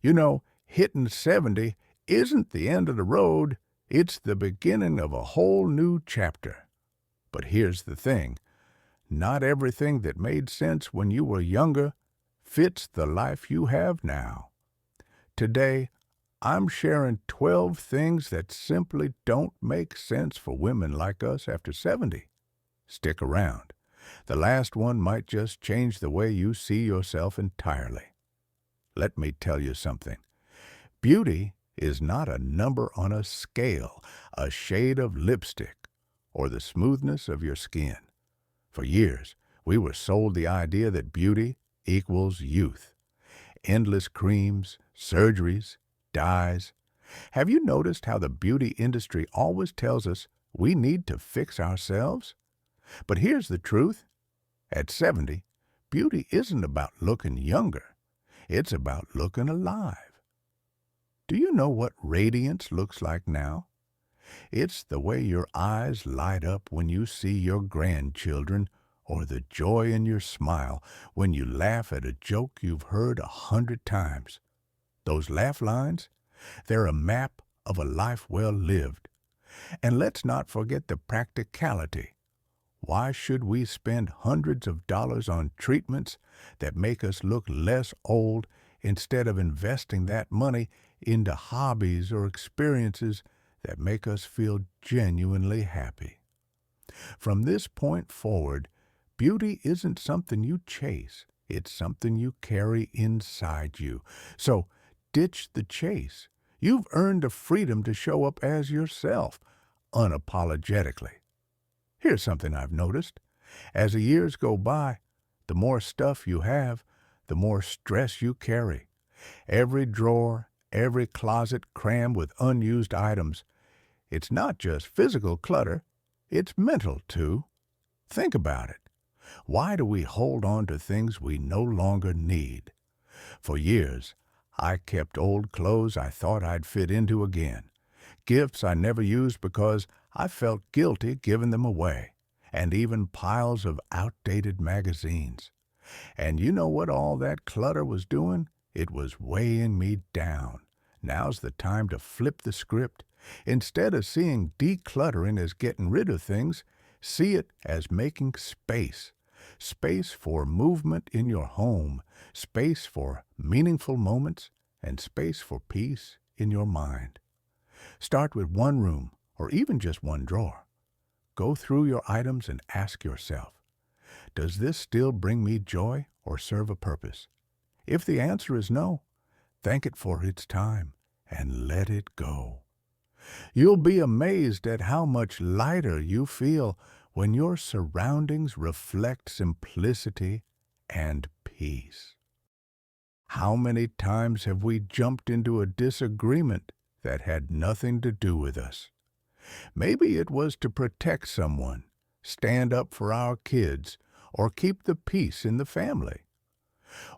Hitting 70 isn't the end of the road, it's the beginning of a whole new chapter. But here's the thing. Not everything that made sense when you were younger fits the life you have now. Today, I'm sharing 12 things that simply don't make sense for women like us after 70. Stick around. The last one might just change the way you see yourself entirely. Let me tell you something. Beauty is not a number on a scale, a shade of lipstick, or the smoothness of your skin. For years, we were sold the idea that beauty equals youth. Endless creams, surgeries, dyes. Have you noticed how the beauty industry always tells us we need to fix ourselves? But here's the truth. At 70, beauty isn't about looking younger. It's about looking alive. Do you know what radiance looks like now? It's the way your eyes light up when you see your grandchildren, or the joy in your smile when you laugh at a joke you've heard 100 times. Those laugh lines, they're a map of a life well lived. And let's not forget the practicality. Why should we spend hundreds of dollars on treatments that make us look less old instead of investing that money into hobbies or experiences that make us feel genuinely happy? From this point forward, beauty isn't something you chase. It's something you carry inside you. So ditch the chase. You've earned the freedom to show up as yourself, unapologetically. Here's something I've noticed. As the years go by, the more stuff you have, the more stress you carry. Every drawer, every closet crammed with unused items. It's not just physical clutter, it's mental too. Think about it. Why do we hold on to things we no longer need? For years, I kept old clothes I thought I'd fit into again, gifts I never used because I felt guilty giving them away, and even piles of outdated magazines. And you know what all that clutter was doing? It was weighing me down. Now's the time to flip the script. Instead of seeing decluttering as getting rid of things, see it as making space. Space for movement in your home, space for meaningful moments, and space for peace in your mind. Start with one room, or even just one drawer. Go through your items and ask yourself, does this still bring me joy or serve a purpose? If the answer is no, thank it for its time and let it go. You'll be amazed at how much lighter you feel when your surroundings reflect simplicity and peace. How many times have we jumped into a disagreement that had nothing to do with us? Maybe it was to protect someone, stand up for our kids, or keep the peace in the family.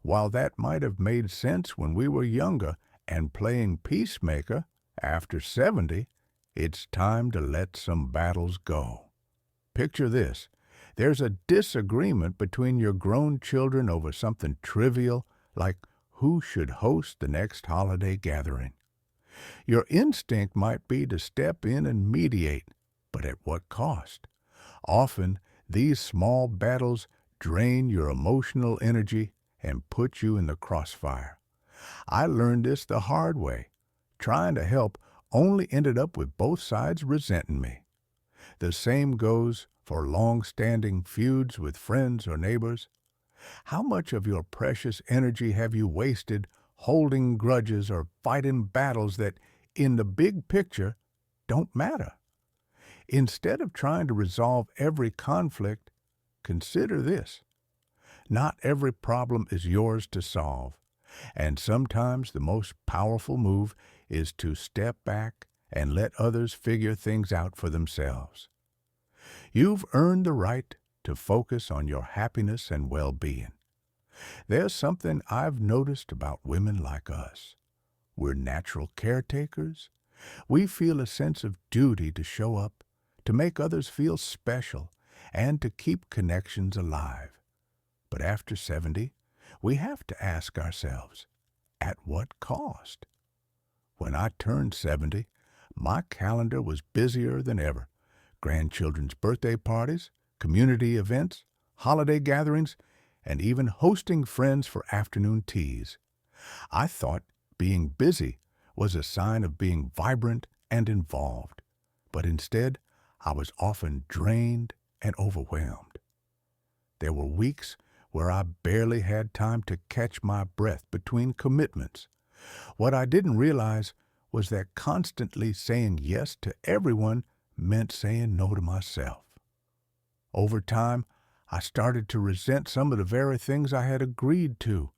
While that might have made sense when we were younger and playing peacemaker, after 70, it's time to let some battles go. Picture this. There's a disagreement between your grown children over something trivial, like who should host the next holiday gathering. Your instinct might be to step in and mediate, but at what cost? Often, these small battles drain your emotional energy and put you in the crossfire. I learned this the hard way. Trying to help only ended up with both sides resenting me. The same goes for long-standing feuds with friends or neighbors. How much of your precious energy have you wasted holding grudges or fighting battles that, in the big picture, don't matter? Instead of trying to resolve every conflict, consider this. Not every problem is yours to solve, and sometimes the most powerful move is to step back and let others figure things out for themselves. You've earned the right to focus on your happiness and well-being. There's something I've noticed about women like us. We're natural caretakers. We feel a sense of duty to show up, to make others feel special, and to keep connections alive. But after 70, we have to ask ourselves, at what cost? When I turned 70, my calendar was busier than ever. Grandchildren's birthday parties, community events, holiday gatherings, and even hosting friends for afternoon teas. I thought being busy was a sign of being vibrant and involved, but instead I was often drained and overwhelmed. There were weeks where I barely had time to catch my breath between commitments. What I didn't realize was that constantly saying yes to everyone meant saying no to myself. Over time, I started to resent some of the very things I had agreed to.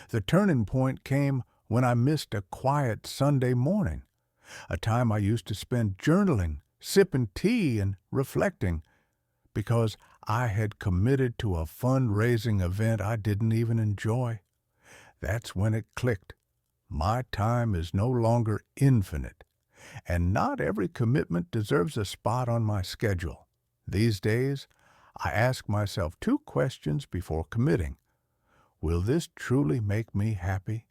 The turning point came when I missed a quiet Sunday morning, a time I used to spend journaling, sipping tea, and reflecting, because I had committed to a fundraising event I didn't even enjoy. That's when it clicked. My time is no longer infinite, and not every commitment deserves a spot on my schedule. These days, I ask myself two questions before committing. Will this truly make me happy?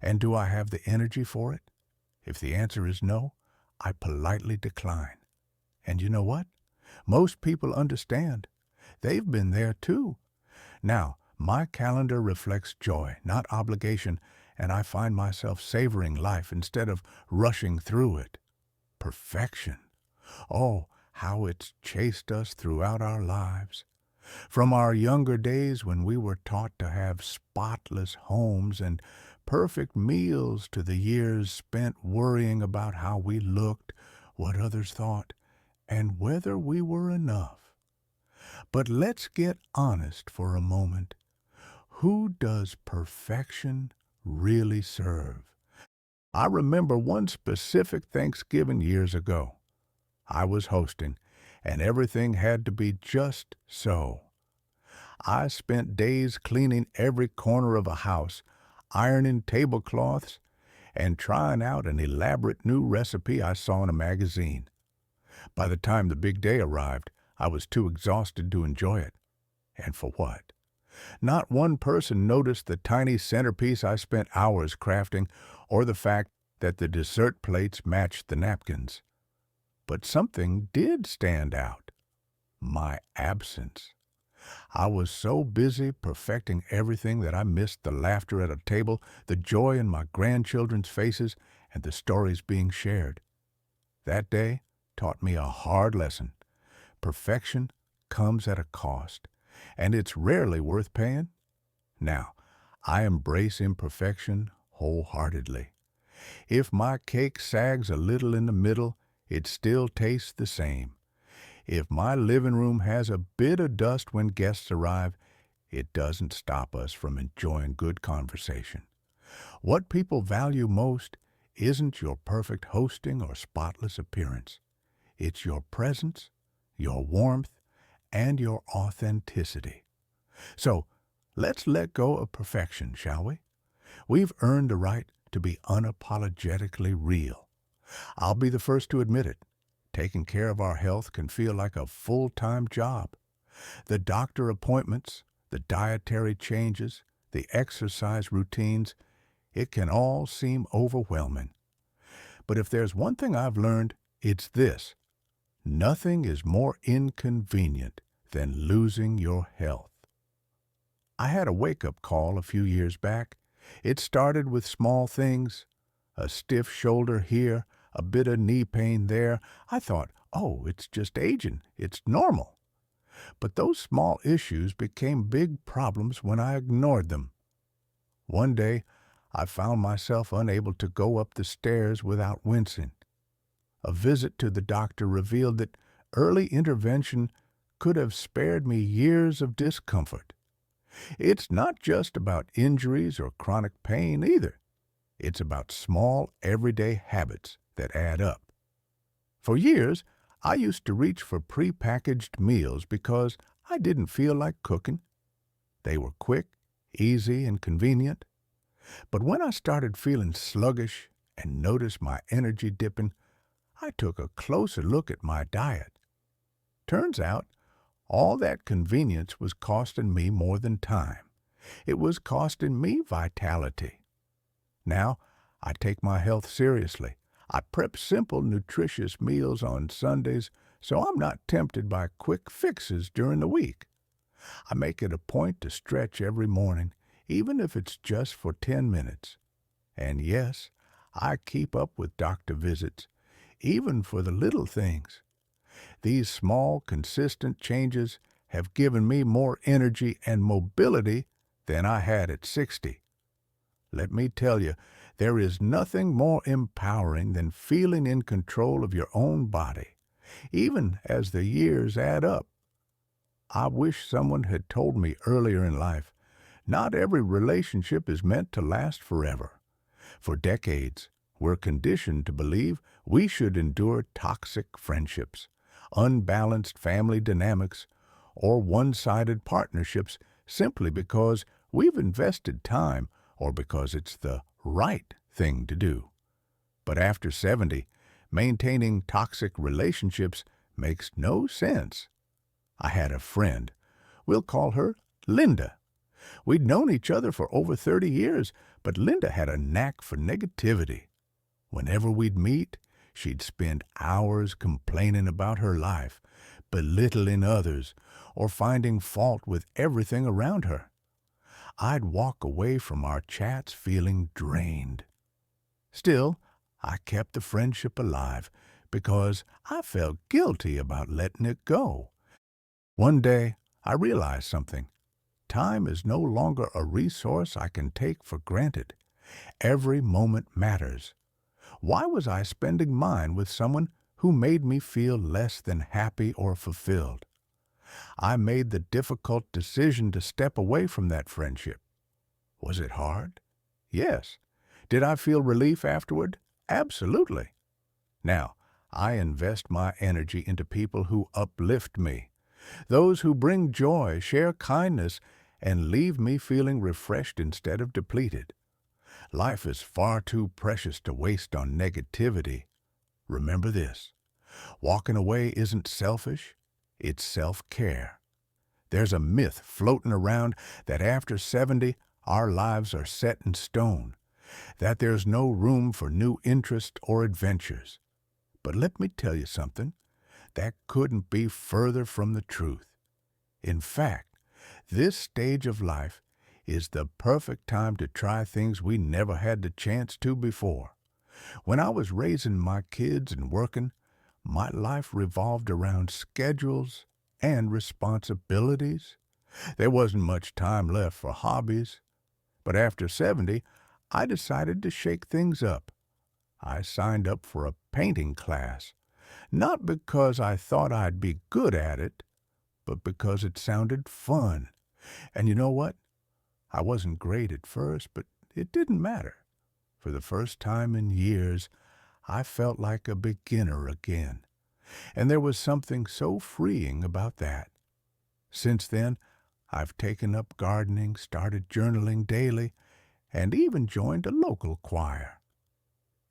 And do I have the energy for it? If the answer is no, I politely decline. And you know what? Most people understand. They've been there too. Now, my calendar reflects joy, not obligation, and I find myself savoring life instead of rushing through it. Perfection. Oh, how it's chased us throughout our lives. From our younger days when we were taught to have spotless homes and perfect meals to the years spent worrying about how we looked, what others thought, and whether we were enough. But let's get honest for a moment. Who does perfection really serve? I remember one specific Thanksgiving years ago. I was hosting, and everything had to be just so. I spent days cleaning every corner of a house, ironing tablecloths, and trying out an elaborate new recipe I saw in a magazine. By the time the big day arrived, I was too exhausted to enjoy it. And for what? Not one person noticed the tiny centerpiece I spent hours crafting, or the fact that the dessert plates matched the napkins. But something did stand out: my absence. I was so busy perfecting everything that I missed the laughter at a table, the joy in my grandchildren's faces, and the stories being shared. That day taught me a hard lesson. Perfection comes at a cost, and it's rarely worth paying. Now, I embrace imperfection wholeheartedly. If my cake sags a little in the middle, it still tastes the same. If my living room has a bit of dust when guests arrive, it doesn't stop us from enjoying good conversation. What people value most isn't your perfect hosting or spotless appearance. It's your presence, your warmth, and your authenticity. So, let's let go of perfection, shall we? We've earned the right to be unapologetically real. I'll be the first to admit it. Taking care of our health can feel like a full-time job. The doctor appointments, the dietary changes, the exercise routines, it can all seem overwhelming. But if there's one thing I've learned, it's this: nothing is more inconvenient than losing your health. I had a wake-up call a few years back. It started with small things: a stiff shoulder here, a bit of knee pain there. I thought, oh, it's just aging. It's normal. But those small issues became big problems when I ignored them. One day, I found myself unable to go up the stairs without wincing. A visit to the doctor revealed that early intervention could have spared me years of discomfort. It's not just about injuries or chronic pain either. It's about small, everyday habits that add up. For years, I used to reach for prepackaged meals because I didn't feel like cooking. They were quick, easy, and convenient. But when I started feeling sluggish and noticed my energy dipping, I took a closer look at my diet. Turns out, all that convenience was costing me more than time. It was costing me vitality. Now, I take my health seriously. I prep simple, nutritious meals on Sundays so I'm not tempted by quick fixes during the week. I make it a point to stretch every morning, even if it's just for 10 minutes. And yes, I keep up with doctor visits, even for the little things. These small, consistent changes have given me more energy and mobility than I had at 60. Let me tell you, there is nothing more empowering than feeling in control of your own body, even as the years add up. I wish someone had told me earlier in life, not every relationship is meant to last forever. For decades, we're conditioned to believe we should endure toxic friendships, unbalanced family dynamics, or one-sided partnerships simply because we've invested time or because it's the right thing to do. But after 70, maintaining toxic relationships makes no sense. I had a friend. We'll call her Linda. We'd known each other for over 30 years, but Linda had a knack for negativity. Whenever we'd meet, she'd spend hours complaining about her life, belittling others, or finding fault with everything around her. I'd walk away from our chats feeling drained. Still, I kept the friendship alive because I felt guilty about letting it go. One day, I realized something. Time is no longer a resource I can take for granted. Every moment matters. Why was I spending mine with someone who made me feel less than happy or fulfilled? I made the difficult decision to step away from that friendship. Was it hard? Yes. Did I feel relief afterward? Absolutely. Now, I invest my energy into people who uplift me, those who bring joy, share kindness, and leave me feeling refreshed instead of depleted. Life is far too precious to waste on negativity. Remember this: walking away isn't selfish, it's self-care. There's a myth floating around that after 70, our lives are set in stone, that there's no room for new interests or adventures. But let me tell you something, that couldn't be further from the truth. In fact, this stage of life is the perfect time to try things we never had the chance to before. When I was raising my kids and working, my life revolved around schedules and responsibilities. There wasn't much time left for hobbies. But after 70, I decided to shake things up. I signed up for a painting class, not because I thought I'd be good at it, but because it sounded fun. And you know what? I wasn't great at first, but it didn't matter. For the first time in years, I felt like a beginner again. And there was something so freeing about that. Since then, I've taken up gardening, started journaling daily, and even joined a local choir.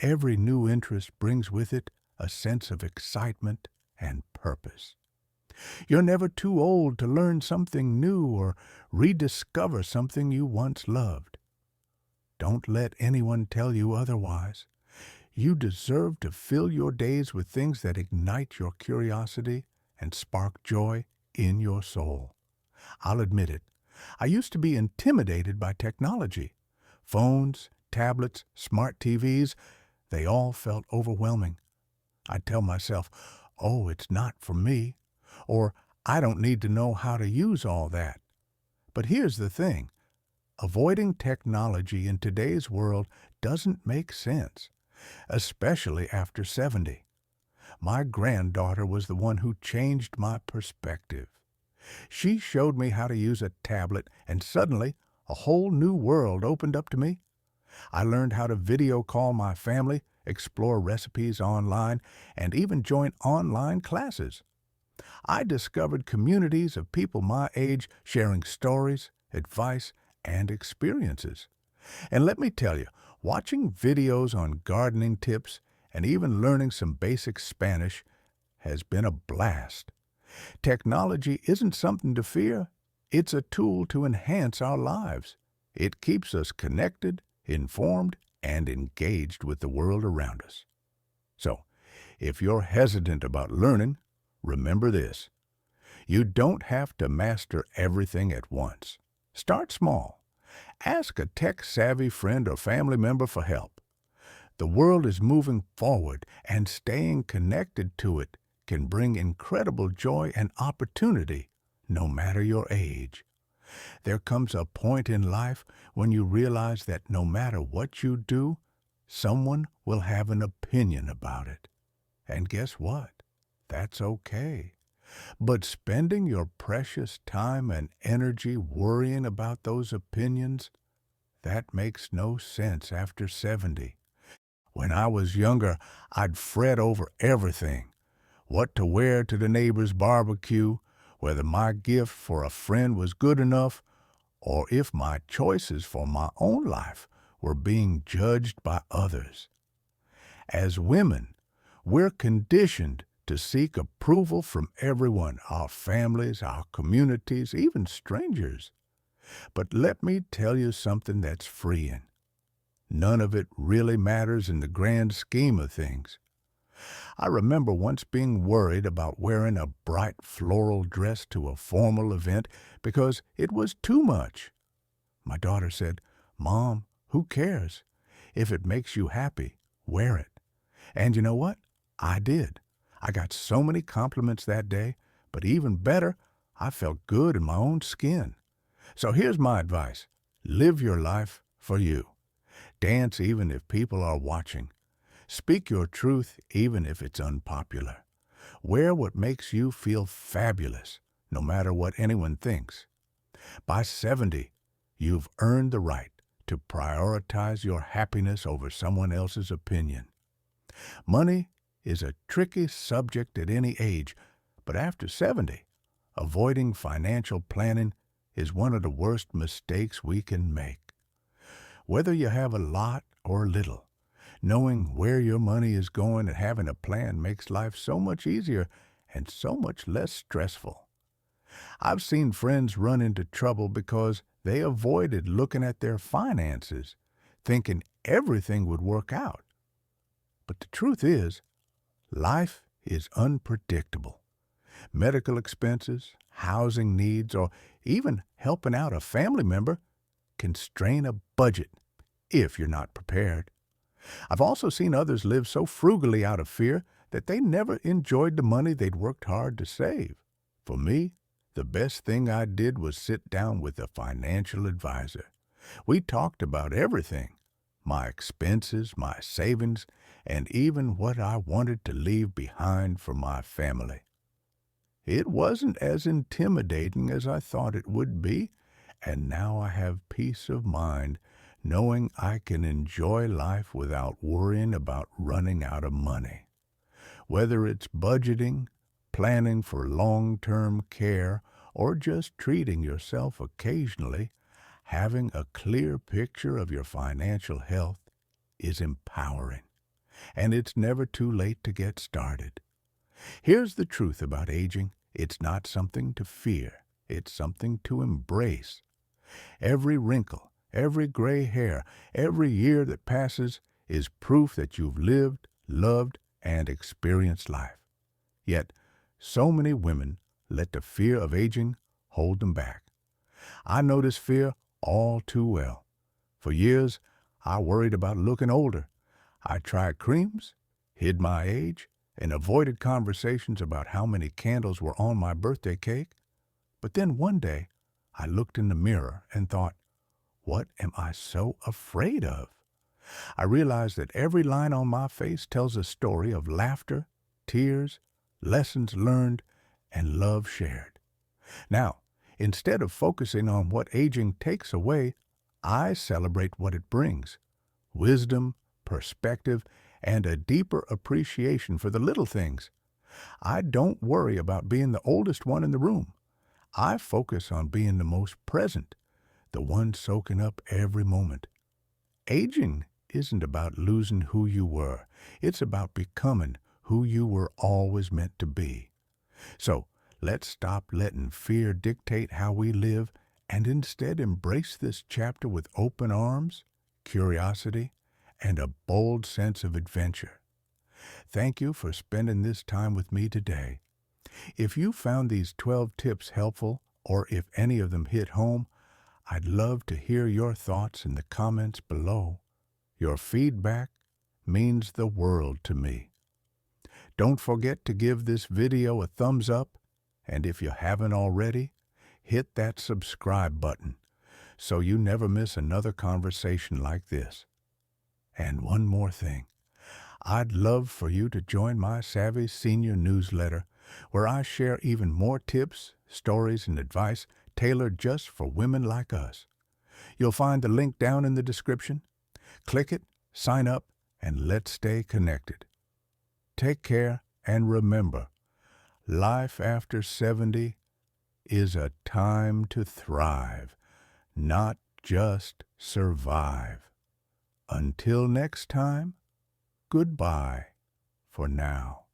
Every new interest brings with it a sense of excitement and purpose. You're never too old to learn something new or rediscover something you once loved. Don't let anyone tell you otherwise. You deserve to fill your days with things that ignite your curiosity and spark joy in your soul. I'll admit it, I used to be intimidated by technology. Phones, tablets, smart TVs, they all felt overwhelming. I'd tell myself, oh, it's not for me, or I don't need to know how to use all that. But here's the thing. Avoiding technology in today's world doesn't make sense, especially after 70. My granddaughter was the one who changed my perspective. She showed me how to use a tablet, and suddenly a whole new world opened up to me. I learned how to video call my family, explore recipes online, and even join online classes. I discovered communities of people my age sharing stories, advice, and experiences. And let me tell you, watching videos on gardening tips and even learning some basic Spanish has been a blast. Technology isn't something to fear. It's a tool to enhance our lives. It keeps us connected, informed, and engaged with the world around us. So, if you're hesitant about learning, remember this. You don't have to master everything at once. Start small. Ask a tech-savvy friend or family member for help. The world is moving forward, and staying connected to it can bring incredible joy and opportunity, no matter your age. There comes a point in life when you realize that no matter what you do, someone will have an opinion about it. And guess what? That's okay. But spending your precious time and energy worrying about those opinions, that makes no sense after 70. When I was younger, I'd fret over everything. What to wear to the neighbor's barbecue, whether my gift for a friend was good enough, or if my choices for my own life were being judged by others. As women, we're conditioned to seek approval from everyone, our families, our communities, even strangers. But let me tell you something that's freeing. None of it really matters in the grand scheme of things. I remember once being worried about wearing a bright floral dress to a formal event because it was too much. My daughter said, "Mom, who cares? If it makes you happy, wear it." And you know what? I did. I got so many compliments that day, but even better, I felt good in my own skin. So here's my advice. Live your life for you. Dance even if people are watching. Speak your truth even if it's unpopular. Wear what makes you feel fabulous, no matter what anyone thinks. By 70, you've earned the right to prioritize your happiness over someone else's opinion. Money is a tricky subject at any age, but after 70, avoiding financial planning is one of the worst mistakes we can make. Whether you have a lot or little, knowing where your money is going and having a plan makes life so much easier and so much less stressful. I've seen friends run into trouble because they avoided looking at their finances, thinking everything would work out. But the truth is, life is unpredictable. Medical expenses, housing needs, or even helping out a family member can strain a budget if you're not prepared. I've also seen others live so frugally out of fear that they never enjoyed the money they'd worked hard to save. For me, the best thing I did was sit down with a financial advisor. We talked about everything, my expenses, my savings, and even what I wanted to leave behind for my family. It wasn't as intimidating as I thought it would be, and now I have peace of mind knowing I can enjoy life without worrying about running out of money. Whether it's budgeting, planning for long-term care, or just treating yourself occasionally, having a clear picture of your financial health is empowering, and it's never too late to get started. Here's the truth about aging. It's not something to fear. It's something to embrace. Every wrinkle, every gray hair, every year that passes is proof that you've lived, loved, and experienced life. Yet, so many women let the fear of aging hold them back. I know this fear all too well. For years, I worried about looking older. I tried creams, hid my age, and avoided conversations about how many candles were on my birthday cake. But then one day, I looked in the mirror and thought, what am I so afraid of? I realized that every line on my face tells a story of laughter, tears, lessons learned, and love shared. Now, instead of focusing on what aging takes away, I celebrate what it brings: wisdom, perspective, and a deeper appreciation for the little things. I don't worry about being the oldest one in the room. I focus on being the most present, the one soaking up every moment. Aging isn't about losing who you were. It's about becoming who you were always meant to be. So let's stop letting fear dictate how we live and instead embrace this chapter with open arms, curiosity, and a bold sense of adventure. Thank you for spending this time with me today. If you found these 12 tips helpful, or if any of them hit home, I'd love to hear your thoughts in the comments below. Your feedback means the world to me. Don't forget to give this video a thumbs up, and if you haven't already, hit that subscribe button so you never miss another conversation like this. And one more thing. I'd love for you to join my Savvy Senior newsletter, where I share even more tips, stories, and advice tailored just for women like us. You'll find the link down in the description. Click it, sign up, and let's stay connected. Take care, and remember, life after 70 is a time to thrive, not just survive. Until next time, goodbye for now.